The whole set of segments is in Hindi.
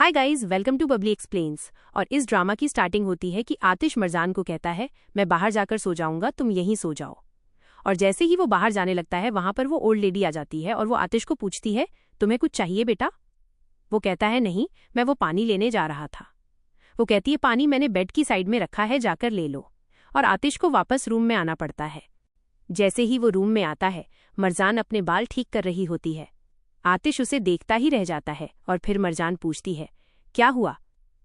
Hi guys, welcome to Babli explains. और इस ड्रामा की स्टार्टिंग होती है कि आतिश मरजान को कहता है, मैं बाहर जाकर सो जाऊंगा, तुम यहीं सो जाओ। और जैसे ही वो बाहर जाने लगता है वहां पर वो ओल्ड लेडी आ जाती है और वो आतिश को पूछती है, तुम्हें कुछ चाहिए बेटा? वो कहता है, नहीं, मैं वो पानी लेने जा रहा था। वो कहती है, पानी मैंने बेड की साइड में रखा है, जाकर ले लो। और आतिश को वापस रूम में आना पड़ता है। जैसे ही वो रूम में आता है, मरजान अपने बाल ठीक कर रही होती है। आतिश उसे देखता ही रह जाता है और फिर मरजान पूछती है, क्या हुआ,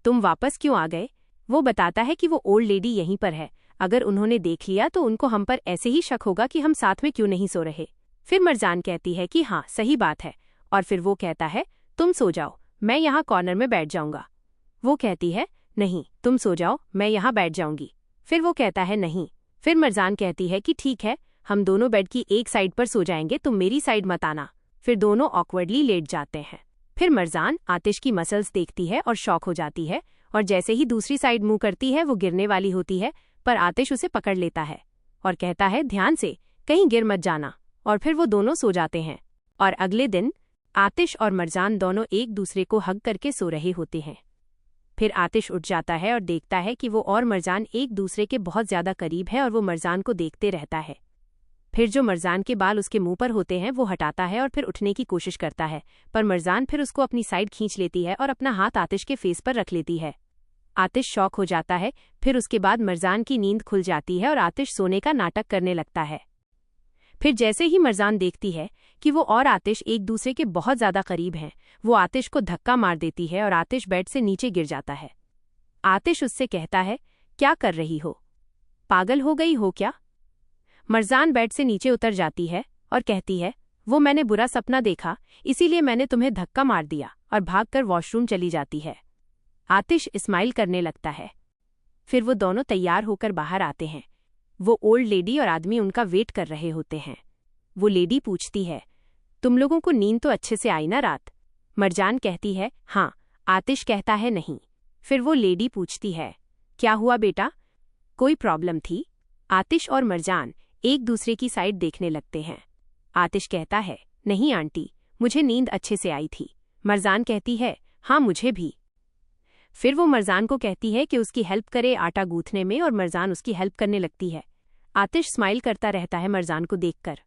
तुम वापस क्यों आ गए? वो बताता है कि वो ओल्ड लेडी यहीं पर है, अगर उन्होंने देख लिया तो उनको हम पर ऐसे ही शक होगा कि हम साथ में क्यों नहीं सो रहे। फिर मरजान कहती है कि हाँ, सही बात है। और फिर वो कहता है, तुम सो जाओ, मैं यहाँ कॉर्नर में बैठ जाऊंगा। वो कहती है, नहीं, तुम सो जाओ, मैं यहाँ बैठ जाऊंगी। फिर वो कहता है, नहीं। फिर मरजान कहती है कि ठीक है, हम दोनों बेड की एक साइड पर सो जाएंगे, तुम मेरी साइड मत आना। फिर दोनों ऑकवर्डली लेट जाते हैं। फिर मरजान आतिश की मसल्स देखती है और शॉक हो जाती है, और जैसे ही दूसरी साइड मुंह करती है वो गिरने वाली होती है, पर आतिश उसे पकड़ लेता है और कहता है, ध्यान से, कहीं गिर मत जाना। और फिर वो दोनों सो जाते हैं। और अगले दिन आतिश और मरजान दोनों एक दूसरे को हग करके सो रहे होते हैं। फिर आतिश उठ जाता है और देखता है कि वो और मरजान एक दूसरे के बहुत ज्यादा करीब है और वो मरजान को देखते रहता है। फिर जो मरजान के बाल उसके मुंह पर होते हैं वो हटाता है और फिर उठने की कोशिश करता है, पर मरजान फिर उसको अपनी साइड खींच लेती है और अपना हाथ आतिश के फेस पर रख लेती है। आतिश शॉक हो जाता है। फिर उसके बाद मरजान की नींद खुल जाती है और आतिश सोने का नाटक करने लगता है। फिर जैसे ही मरजान देखती है कि वो और आतिश एक दूसरे के बहुत ज्यादा करीब हैं, वो आतिश को धक्का मार देती है और आतिश बेड से नीचे गिर जाता है। आतिश उससे कहता है, क्या कर रही हो, पागल हो गई हो क्या? मरजान बेड से नीचे उतर जाती है और कहती है, वो मैंने बुरा सपना देखा, इसीलिए मैंने तुम्हें धक्का मार दिया, और भागकर वॉशरूम चली जाती है। आतिश स्माइल करने लगता है। फिर वो दोनों तैयार होकर बाहर आते हैं। वो ओल्ड लेडी और आदमी उनका वेट कर रहे होते हैं। वो लेडी पूछती है, तुम लोगों को नींद तो अच्छे से आई ना रात? मरजान कहती है, हाँ। आतिश कहता है, नहीं। फिर वो लेडी पूछती है, क्या हुआ बेटा, कोई प्रॉब्लम थी? आतिश और मरजान एक दूसरे की साइड देखने लगते हैं। आतिश कहता है, नहीं आंटी, मुझे नींद अच्छे से आई थी। मरजान कहती है, हाँ, मुझे भी। फिर वो मरजान को कहती है कि उसकी हेल्प करे आटा गूंथने में, और मरजान उसकी हेल्प करने लगती है। आतिश स्माइल करता रहता है मरजान को देखकर।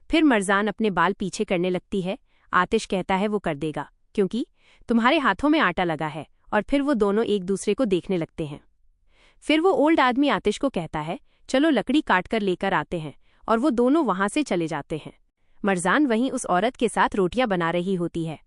फिर मरजान अपने बाल पीछे करने लगती है। आतिश कहता है, वो कर देगा, क्योंकि तुम्हारे हाथों में आटा लगा है। और फिर वो दोनों एक दूसरे को देखने लगते हैं। फिर वो ओल्ड आदमी आतिश को कहता है, चलो लकड़ी काट कर लेकर आते हैं, और वो दोनों वहां से चले जाते हैं। मरजान वहीं उस औरत के साथ रोटियां बना रही होती है।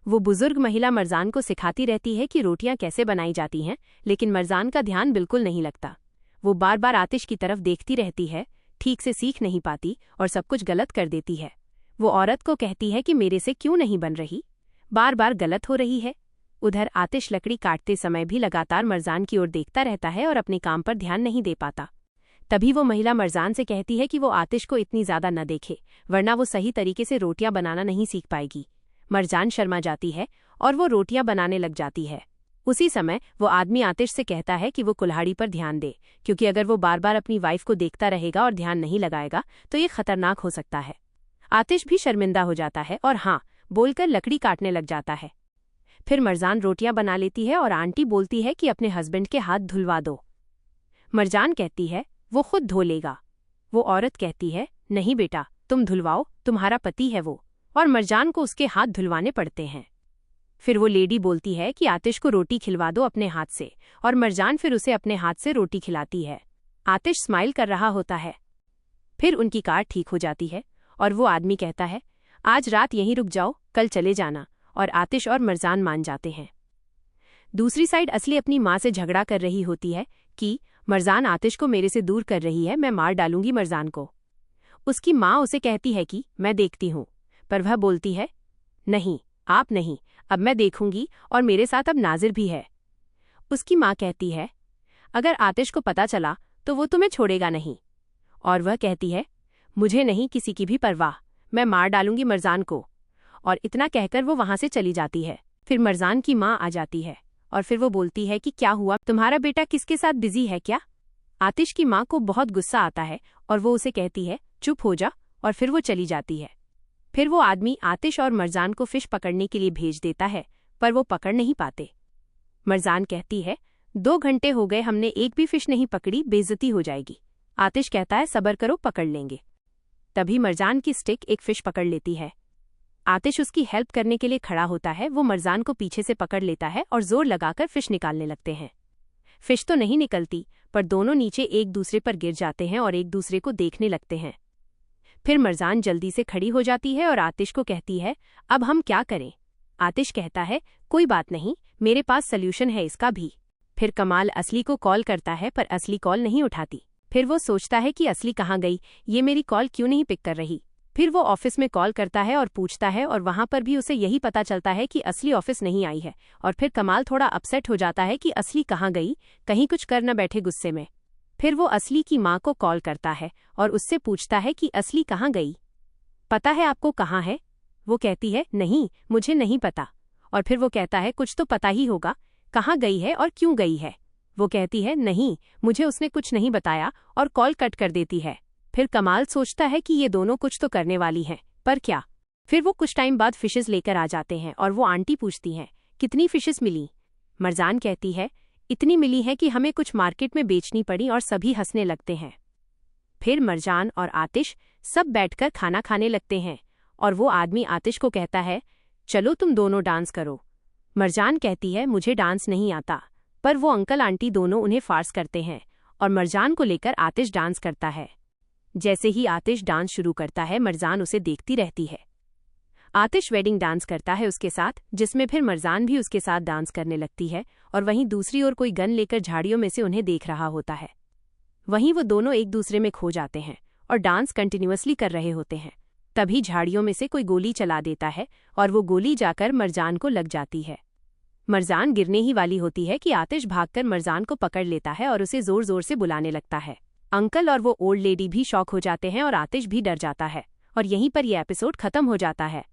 वो बुजुर्ग महिला मरजान को सिखाती रहती है कि रोटियां कैसे बनाई जाती हैं, लेकिन मरजान का ध्यान बिल्कुल नहीं लगता। वो बार बार आतिश की तरफ देखती रहती है, ठीक से सीख नहीं पाती और सब कुछ गलत कर देती है। वो औरत को कहती है कि मेरे से क्यों नहीं बन रही, बार बार गलत हो रही है। उधर आतिश लकड़ी काटते समय भी लगातार मरजान की ओर देखता रहता है और अपने काम पर ध्यान नहीं दे पाता। तभी वो महिला मरजान से कहती है कि वो आतिश को इतनी ज्यादा न देखे, वरना वो सही तरीके से रोटियां बनाना नहीं सीख पाएगी। मरजान शर्मा जाती है और वो रोटियां बनाने लग जाती है। उसी समय वो आदमी आतिश से कहता है कि वो कुल्हाड़ी पर ध्यान दे, क्योंकि अगर वो बार बार अपनी वाइफ को देखता रहेगा और ध्यान नहीं लगाएगा तो ये खतरनाक हो सकता है। आतिश भी शर्मिंदा हो जाता है और हाँ बोलकर लकड़ी काटने लग जाता है। फिर मरजान रोटियां बना लेती है और आंटी बोलती है कि अपने हस्बैंड के हाथ धुलवा दो। मरजान कहती है, वो खुद धो लेगा। वो औरत कहती है, नहीं बेटा, तुम धुलवाओ, तुम्हारा पति है वो। और मरजान को उसके हाथ धुलवाने पड़ते हैं। फिर वो लेडी बोलती है कि आतिश को रोटी खिलवा दो अपने हाथ से, और मरजान फिर उसे अपने हाथ से रोटी खिलाती है। आतिश स्माइल कर रहा होता है। फिर उनकी कार ठीक हो जाती है और वो आदमी कहता है, आज रात यहीं रुक जाओ, कल चले जाना। और आतिश और मरजान मान जाते हैं। दूसरी साइड असली अपनी माँ से झगड़ा कर रही होती है कि मरजान आतिश को मेरे से दूर कर रही है, मैं मार डालूंगी मरजान को। उसकी माँ उसे कहती है कि मैं देखती हूँ, पर वह बोलती है, नहीं, आप नहीं, अब मैं देखूंगी, और मेरे साथ अब नाजिर भी है। उसकी माँ कहती है, अगर आतिश को पता चला तो वो तुम्हें छोड़ेगा नहीं। और वह कहती है, मुझे नहीं किसी की भी परवाह, मैं मार डालूंगी मरजान को। और इतना कहकर वो वहां से चली जाती है। फिर मरजान की माँ आ जाती है और फिर वो बोलती है कि क्या हुआ, तुम्हारा बेटा किसके साथ बिजी है क्या? आतिश की माँ को बहुत गुस्सा आता है और वो उसे कहती है, चुप हो जा, और फिर वो चली जाती है। फिर वो आदमी आतिश और मरजान को फिश पकड़ने के लिए भेज देता है, पर वो पकड़ नहीं पाते। मरजान कहती है, 2 घंटे हो गए, हमने एक भी फिश नहीं पकड़ी, बेइज्जती हो जाएगी। आतिश कहता है, सब्र करो, पकड़ लेंगे। तभी मरजान की स्टिक एक फिश पकड़ लेती है। आतिश उसकी हेल्प करने के लिए खड़ा होता है। वो मरजान को पीछे से पकड़ लेता है और जोर लगाकर फिश निकालने लगते हैं। फिश तो नहीं निकलती, पर दोनों नीचे एक दूसरे पर गिर जाते हैं और एक दूसरे को देखने लगते हैं। फिर मरजान जल्दी से खड़ी हो जाती है और आतिश को कहती है, अब हम क्या करें? आतिश कहता है, कोई बात नहीं, मेरे पास सल्यूशन है इसका भी। फिर कमाल असली को कॉल करता है, पर असली कॉल नहीं उठाती। फिर वो सोचता है कि असली कहाँ गई, ये मेरी कॉल क्यों नहीं पिक कर रही। फिर वो ऑफिस में कॉल करता है और पूछता है, और वहां पर भी उसे यही पता चलता है कि असली ऑफिस नहीं आई है। और फिर कमाल थोड़ा अपसेट हो जाता है कि असली कहाँ गई, कहीं कुछ कर न बैठे गुस्से में। फिर वो असली की माँ को कॉल करता है और उससे पूछता है कि असली कहाँ गई, पता है आपको कहाँ है? वो कहती है, नहीं, मुझे नहीं पता। और फिर वो कहता है, कुछ तो पता ही होगा, कहाँ गई है और क्यों गई है? वो कहती है, नहीं, मुझे उसने कुछ नहीं बताया, और कॉल कट कर देती है। फिर कमाल सोचता है कि ये दोनों कुछ तो करने वाली हैं, पर क्या? फिर वो कुछ टाइम बाद फिशेस लेकर आ जाते हैं और वो आंटी पूछती हैं, कितनी फिशेस मिली? मरजान कहती है, इतनी मिली है कि हमें कुछ मार्केट में बेचनी पड़ी, और सभी हंसने लगते हैं। फिर मरजान और आतिश सब बैठकर खाना खाने लगते हैं और वो आदमी आतिश को कहता है, चलो तुम दोनों डांस करो। मरजान कहती है, मुझे डांस नहीं आता, पर वो अंकल आंटी दोनों उन्हें फार्स करते हैं और मरजान को लेकर आतिश डांस करता है। जैसे ही आतिश डांस शुरू करता है, मरजान उसे देखती रहती है। आतिश वेडिंग डांस करता है उसके साथ, जिसमें फिर मरजान भी उसके साथ डांस करने लगती है, और वहीं दूसरी ओर कोई गन लेकर झाड़ियों में से उन्हें देख रहा होता है। वहीं वो दोनों एक दूसरे में खो जाते हैं और डांस कंटिन्यूअसली कर रहे होते हैं। तभी झाड़ियों में से कोई गोली चला देता है और वो गोली जाकर मरजान को लग जाती है। मरजान गिरने ही वाली होती है कि आतिश भागकर मरजान को पकड़ लेता है और उसे जोर जोर से बुलाने लगता है। अंकल और वो ओल्ड लेडी भी शॉक हो जाते हैं और आतिश भी डर जाता है, और यहीं पर यह एपिसोड खत्म हो जाता है।